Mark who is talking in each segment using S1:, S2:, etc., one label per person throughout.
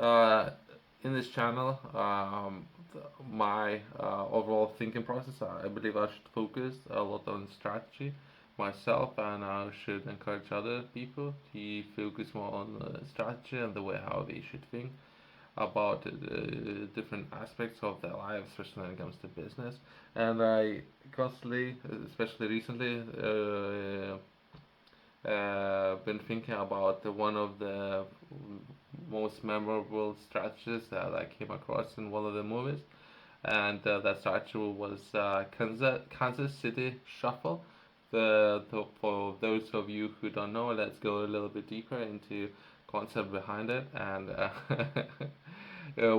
S1: Uh, in this channel, my overall thinking process, I believe I should focus a lot on strategy myself, and I should encourage other people to focus more on strategy and the way how they should think about different aspects of their lives, especially when it comes to business. And I constantly, especially recently, been thinking about one of the most memorable strategies that I came across in one of the movies, and that strategy was Kansas City Shuffle. For those of you who don't know, let's go a little bit deeper into concept behind it. And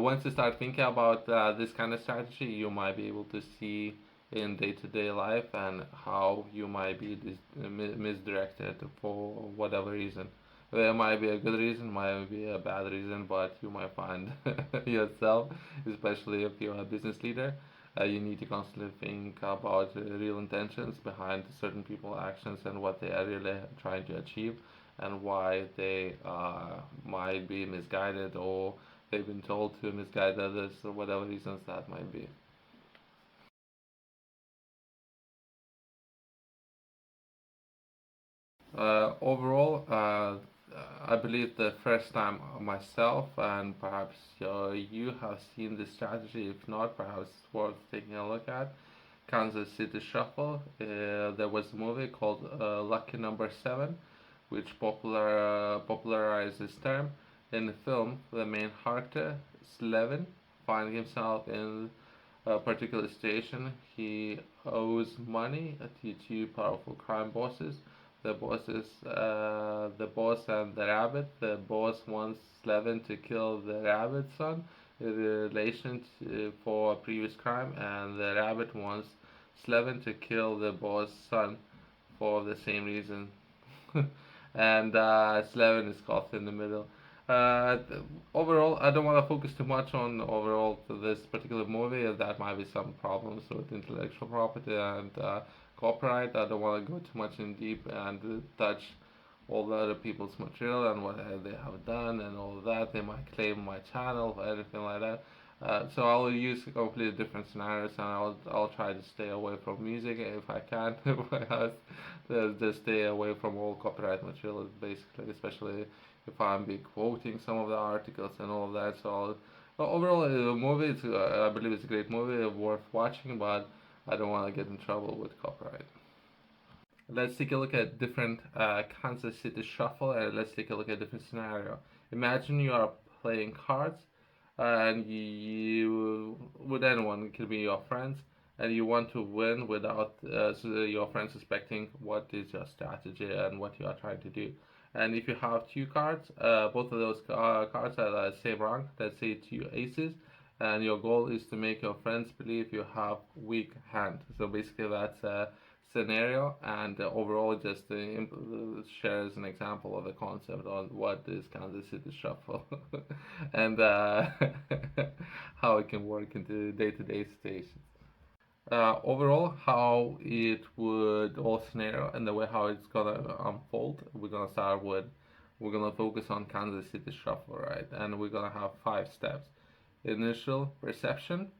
S1: once you start thinking about this kind of strategy, you might be able to see in day-to-day life and how you might be misdirected for whatever reason. There might be a good reason, might be a bad reason, but you might find yourself, especially if you're a business leader, you need to constantly think about real intentions behind certain people's actions and what they are really trying to achieve and why they might be misguided or they've been told to misguide others or whatever reasons that might be. Overall, I believe the first time myself and perhaps you have seen this strategy. If not, perhaps it's worth taking a look at. Kansas City Shuffle. There was a movie called Lucky Number Seven, which popularized this term. In the film, the main character, Slevin, finds himself in a particular situation. He owes money to two powerful crime bosses. The boss and the rabbit. The boss wants Slevin to kill the rabbit's son in relation for a previous crime, and the rabbit wants Slevin to kill the boss' son for the same reason. And Slevin is caught in the middle. Uh, Overall, I don't want to focus too much on overall this particular movie. That might be some problems with intellectual property and copyright. I don't want to go too much in deep and touch all the other people's material and what they have done and all of that. They might claim my channel or anything like that. So I'll use completely different scenarios, and I'll try to stay away from music if I can. If I have to just stay away from all copyright material, basically, especially if I'm be quoting some of the articles and all of that. So overall, the movie, I believe it's a great movie, worth watching, but I don't want to get in trouble with copyright. Let's take a look at different Kansas City Shuffle, and let's take a look at different scenario. Imagine you are playing cards, and you with anyone, it could be your friends, and you want to win without your friends suspecting what is your strategy and what you are trying to do. And if you have two cards, both of those cards are the same rank, let's say two aces, and your goal is to make your friends believe you have weak hand. So basically, that's a scenario, and overall, just shares an example of the concept on what is Kansas City Shuffle and how it can work into day-to-day situations. Overall, how it would all scenario and the way how it's gonna unfold. We're gonna focus on Kansas City Shuffle, right? And we're gonna have 5 steps: initial perception,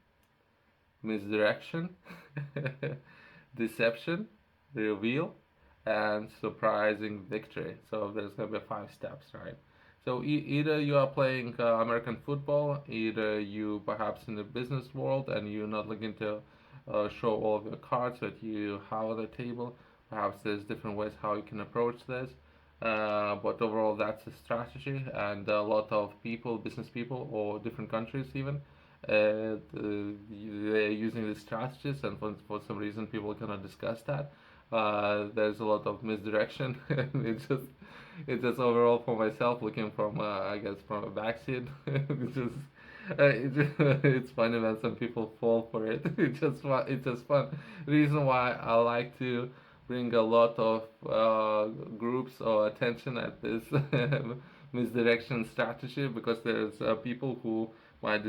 S1: misdirection, deception, reveal, and surprising victory. So there's gonna be 5 steps, right? So either you are playing American football, either you perhaps in the business world and you're not looking to show all of your cards that you have on the table. Perhaps there's different ways how you can approach this. But overall, that's a strategy, and a lot of people, business people, or different countries even, they're using these strategies, and for some reason, people cannot discuss that. There's a lot of misdirection. It's just overall for myself, looking from, I guess, from a backseat. It's funny when some people fall for it. It's just fun. Reason why I like to bring a lot of groups or attention at this misdirection strategy, because there's people who might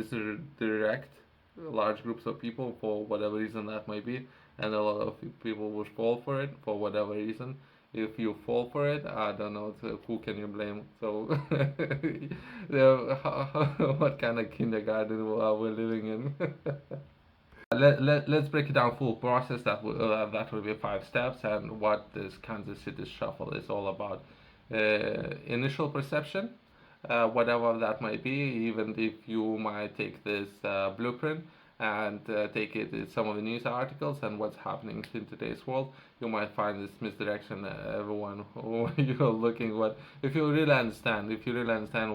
S1: direct large groups of people for whatever reason that might be, and a lot of people will fall for it for whatever reason. If you fall for it, I don't know, so who can you blame? So, what kind of kindergarten are we living in? Let's break it down full process. That will be 5 steps, and what this Kansas City Shuffle is all about. Initial perception, whatever that might be, even if you might take this blueprint and take it in some of the news articles and what's happening in today's world, you might find this misdirection. Everyone who you're looking what if you really understand,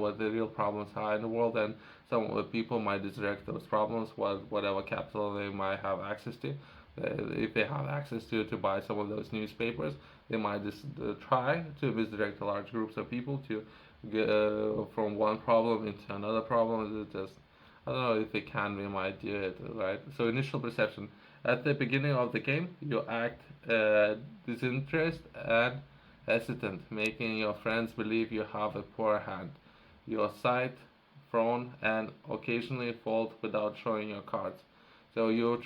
S1: what the real problems are in the world, and some of the people might disdirect those problems, whatever capital they might have access to. If they have access to buy some of those newspapers, they might just try to misdirect large groups of people to get from one problem into another problem. It just, I don't know if it can, we might do it, right? So initial perception. At the beginning of the game, you act disinterested and hesitant, making your friends believe you have a poor hand. Your sight, frown, and occasionally fold without showing your cards. So you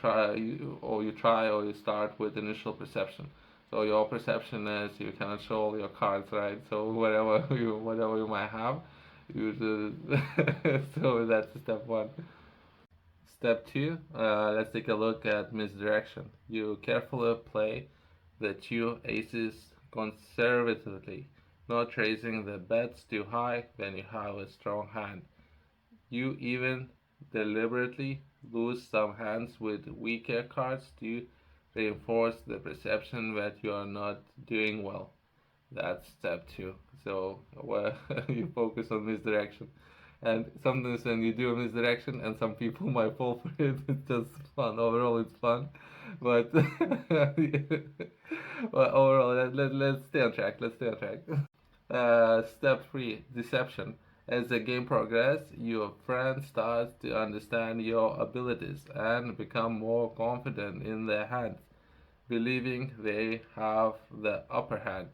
S1: start with initial perception. So your perception is you cannot show all your cards, right? So whatever you might have, you just so that's step one. Step two, let's take a look at misdirection. You carefully play the two aces conservatively, not raising the bets too high when you have a strong hand. You even deliberately lose some hands with weaker cards to reinforce the perception that you are not doing well. That's step two. So well, you focus on misdirection. And sometimes when you do a misdirection and some people might fall for it, it's just fun. Overall, it's fun. But well, overall, let's stay on track. Let's stay on track. Step 3, deception. As the game progresses, your friend starts to understand your abilities and become more confident in their hands, believing they have the upper hand.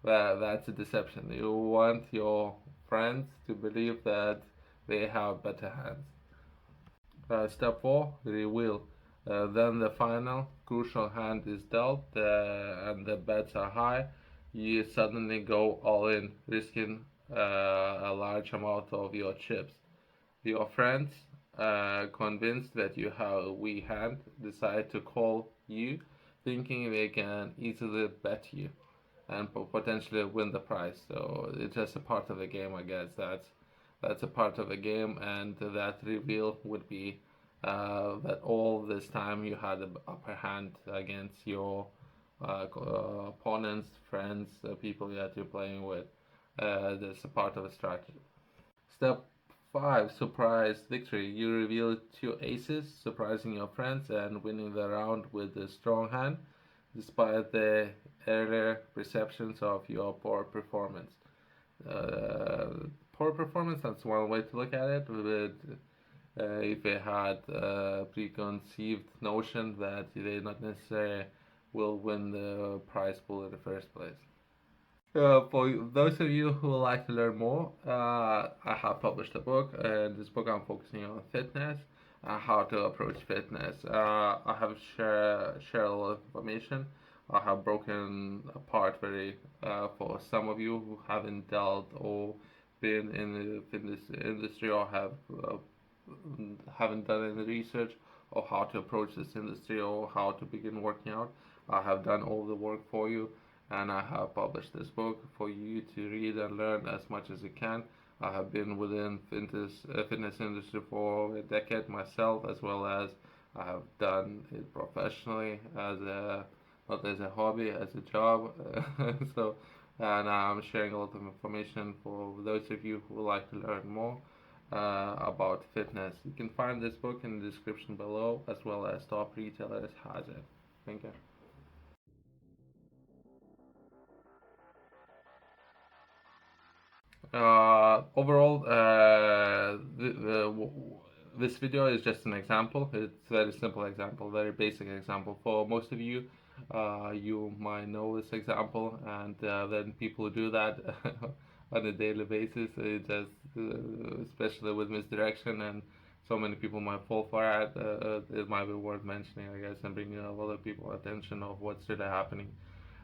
S1: Well, that's a deception. You want your friends to believe that they have better hands. Step 4, reveal. Then the final crucial hand is dealt and the bets are high. You suddenly go all in, risking a large amount of your chips. Your friends, convinced that you have a weak hand, decide to call you, thinking they can easily bet you and potentially win the prize. So it's just a part of the game, I guess. That's a part of the game, and that reveal would be that all this time you had the upper hand against your opponents, friends, people that you're playing with. That's a part of a strategy. Step 5, surprise victory. You reveal two aces, surprising your friends and winning the round with a strong hand, despite the earlier perceptions of your poor performance. Poor performance, that's one way to look at it. If they had a preconceived notion that they not necessarily will win the prize pool in the first place. For those of you who would like to learn more, I have published a book, and this book I'm focusing on fitness, how to approach fitness. I have shared a lot of information. I have broken apart very for some of you who haven't dealt or been in the fitness industry or haven't done any research or how to approach this industry or how to begin working out. I have done all the work for you, and I have published this book for you to read and learn as much as you can. I have been within fitness industry for a decade myself, as well as I have done it professionally as a not as a hobby, as a job. So, and I'm sharing a lot of information for those of you who would like to learn more about fitness. You can find this book in the description below, as well as top retailers has it. Thank you. Overall, this video is just an example. It's a very simple example, very basic example. For most of you, you might know this example, and then people do that on a daily basis. It just, especially with misdirection, and so many people might fall for it. It might be worth mentioning, I guess, and bringing a lot of people attention of what's really happening.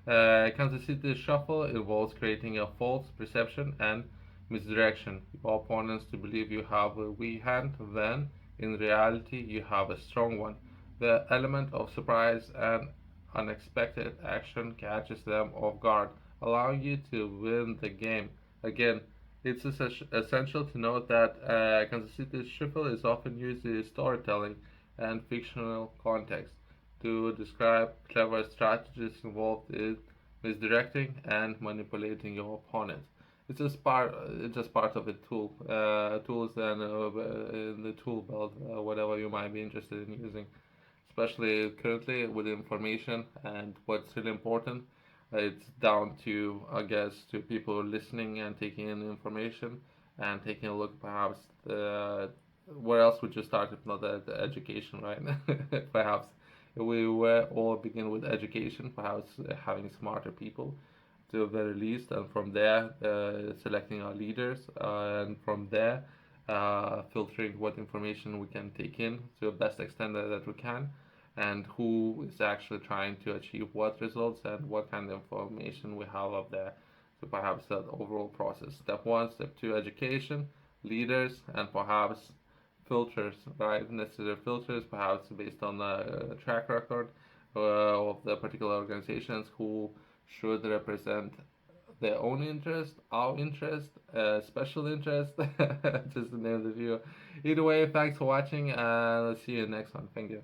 S1: Kansas City Shuffle involves creating a false perception and misdirection your opponents to believe you have a weak hand when in reality you have a strong one. The element of surprise and unexpected action catches them off guard, allowing you to win the game. Again, it's essential to note that Kansas City Shuffle is often used in storytelling and fictional context to describe clever strategies involved in misdirecting and manipulating your opponent. It's just part of the tools and in the tool belt, whatever you might be interested in using, especially currently with information. And what's really important, it's down to, I guess, to people listening and taking in information and taking a look perhaps where else would you start if not at education, right? Perhaps we were all begin with education, perhaps having smarter people to the very least, and from there selecting our leaders, and from there filtering what information we can take in to the best extent that we can, and who is actually trying to achieve what results and what kind of information we have up there. So perhaps that overall process. Step one, step two, education, leaders, and perhaps filters, right? Necessary filters, perhaps based on the track record of the particular organizations who should represent their own interest, our interest, special interest, just to name the few. Either way, thanks for watching, and see you next one. Thank you.